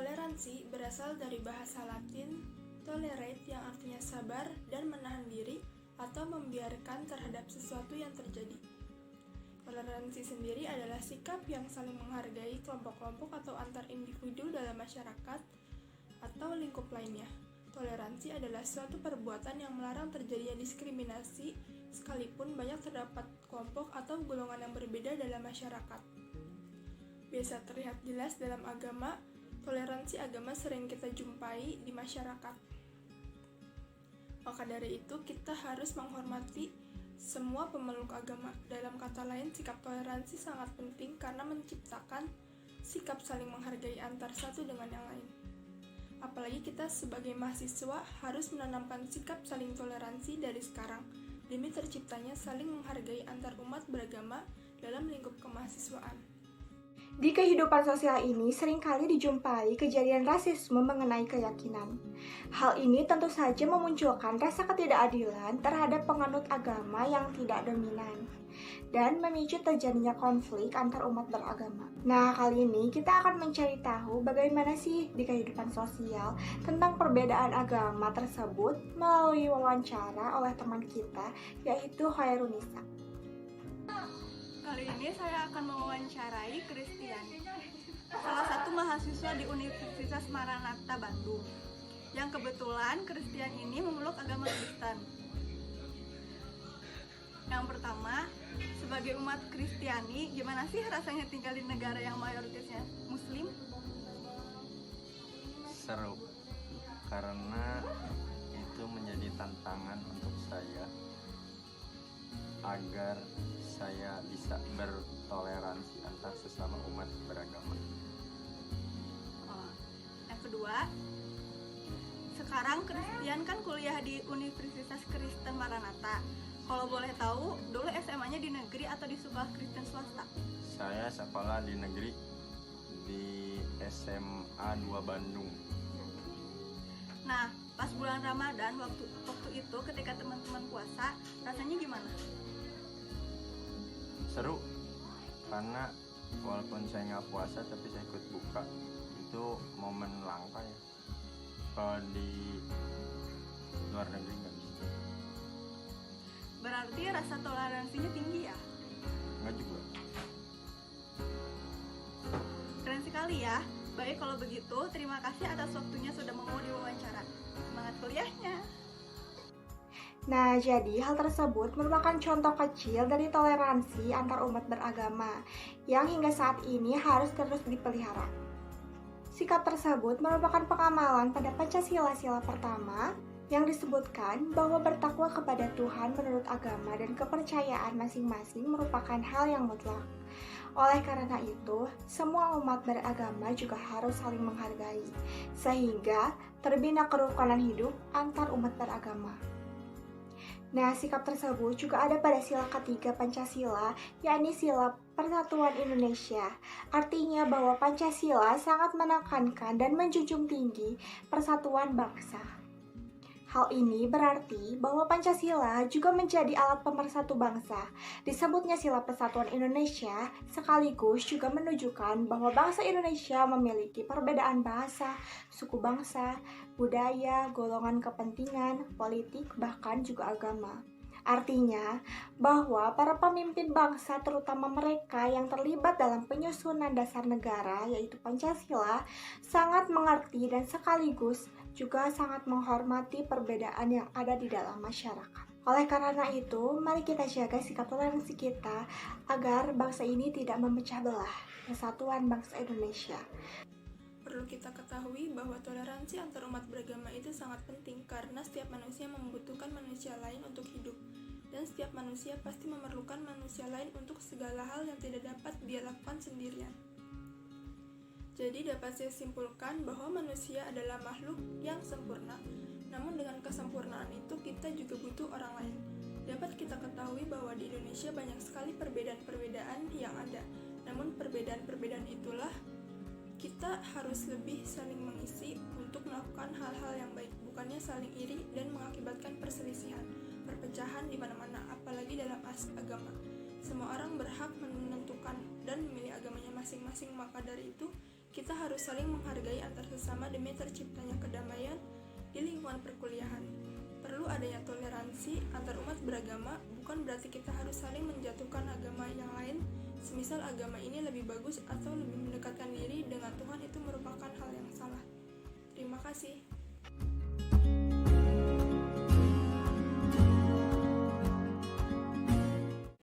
Toleransi berasal dari bahasa Latin tolerate yang artinya sabar dan menahan diri atau membiarkan terhadap sesuatu yang terjadi. Toleransi sendiri adalah sikap yang saling menghargai kelompok-kelompok atau antar individu dalam masyarakat atau lingkup lainnya. Toleransi adalah suatu perbuatan yang melarang terjadinya diskriminasi sekalipun banyak terdapat kelompok atau golongan yang berbeda dalam masyarakat. Biasa terlihat jelas dalam agama, toleransi agama sering kita jumpai di masyarakat. Maka dari itu, kita harus menghormati semua pemeluk agama. Dalam kata lain, sikap toleransi sangat penting karena menciptakan sikap saling menghargai antar satu dengan yang lain. Apalagi kita sebagai mahasiswa harus menanamkan sikap saling toleransi dari sekarang, demi terciptanya saling menghargai antar umat beragama dalam lingkup kemahasiswaan. Di kehidupan sosial ini seringkali dijumpai kejadian rasisme mengenai keyakinan. Hal ini tentu saja memunculkan rasa ketidakadilan terhadap penganut agama yang tidak dominan dan memicu terjadinya konflik antar umat beragama. Nah, kali ini kita akan mencari tahu bagaimana sih di kehidupan sosial tentang perbedaan agama tersebut melalui wawancara oleh teman kita, yaitu Khairunisa. Kali ini saya akan mewawancarai Christian, salah satu mahasiswa di Universitas Maranatha Bandung, yang kebetulan Christian ini memeluk agama Kristen. Yang pertama, sebagai umat Kristiani, gimana sih rasanya tinggal di negara yang mayoritasnya Muslim? Seru, karena itu menjadi tantangan untuk saya agar saya bisa bertoleransi antar sesama umat beragama. Yang kedua, sekarang Christian kan kuliah di Universitas Kristen Maranatha. Kalau boleh tahu, dulu SMA-nya di negeri atau di sekolah Kristen swasta? Saya sekolah di negeri di SMA 2 Bandung. Nah, pas bulan Ramadan waktu itu ketika teman-teman puasa, rasanya gimana? Seru, karena walaupun saya nggak puasa tapi saya ikut buka. Itu momen langka ya, kalau di luar negeri nggak bisa. Berarti rasa toleransinya tinggi ya? Nggak juga. Keren sekali ya. Baik, kalau begitu terima kasih atas waktunya sudah mau diwawancara. Semangat kuliahnya. Nah, jadi hal tersebut merupakan contoh kecil dari toleransi antar umat beragama yang hingga saat ini harus terus dipelihara. Sikap tersebut merupakan pengamalan pada Pancasila pertama yang disebutkan bahwa bertakwa kepada Tuhan menurut agama dan kepercayaan masing-masing merupakan hal yang mutlak. Oleh karena itu, semua umat beragama juga harus saling menghargai, sehingga terbina kerukunan hidup antar umat beragama. Nah, sikap tersebut juga ada pada sila ketiga Pancasila, yakni sila Persatuan Indonesia. Artinya bahwa Pancasila sangat menekankan dan menjunjung tinggi persatuan bangsa. Hal ini berarti bahwa Pancasila juga menjadi alat pemersatu bangsa. Disebutnya sila Persatuan Indonesia sekaligus juga menunjukkan bahwa bangsa Indonesia memiliki perbedaan bahasa, suku bangsa, budaya, golongan kepentingan, politik, bahkan juga agama. Artinya bahwa para pemimpin bangsa, terutama mereka yang terlibat dalam penyusunan dasar negara yaitu Pancasila, sangat mengerti dan sekaligus juga sangat menghormati perbedaan yang ada di dalam masyarakat. Oleh karena itu, mari kita jaga sikap toleransi kita agar bangsa ini tidak memecah belah kesatuan bangsa Indonesia. Perlu kita ketahui bahwa toleransi antar umat beragama itu sangat penting karena setiap manusia membutuhkan manusia lain untuk hidup, dan setiap manusia pasti memerlukan manusia lain untuk segala hal yang tidak dapat dia lakukan sendirian. Jadi dapat saya simpulkan bahwa manusia adalah makhluk yang sempurna, namun dengan kesempurnaan itu kita juga butuh orang lain. Dapat kita ketahui bahwa di Indonesia banyak sekali perbedaan-perbedaan yang ada, namun perbedaan-perbedaan itulah kita harus lebih saling mengisi untuk melakukan hal-hal yang baik, bukannya saling iri dan mengakibatkan perselisihan, perpecahan di mana-mana, apalagi dalam aspek agama. Semua orang berhak menentukan dan memilih agamanya masing-masing, maka dari itu kita harus saling menghargai antar sesama. bersama demi terciptanya kedamaian di lingkungan perkuliahan. Perlu adanya toleransi antar umat beragama, bukan berarti kita harus saling menjatuhkan agama yang lain, semisal agama ini lebih bagus atau lebih mendekatkan diri dengan Tuhan, itu merupakan hal yang salah. Terima kasih.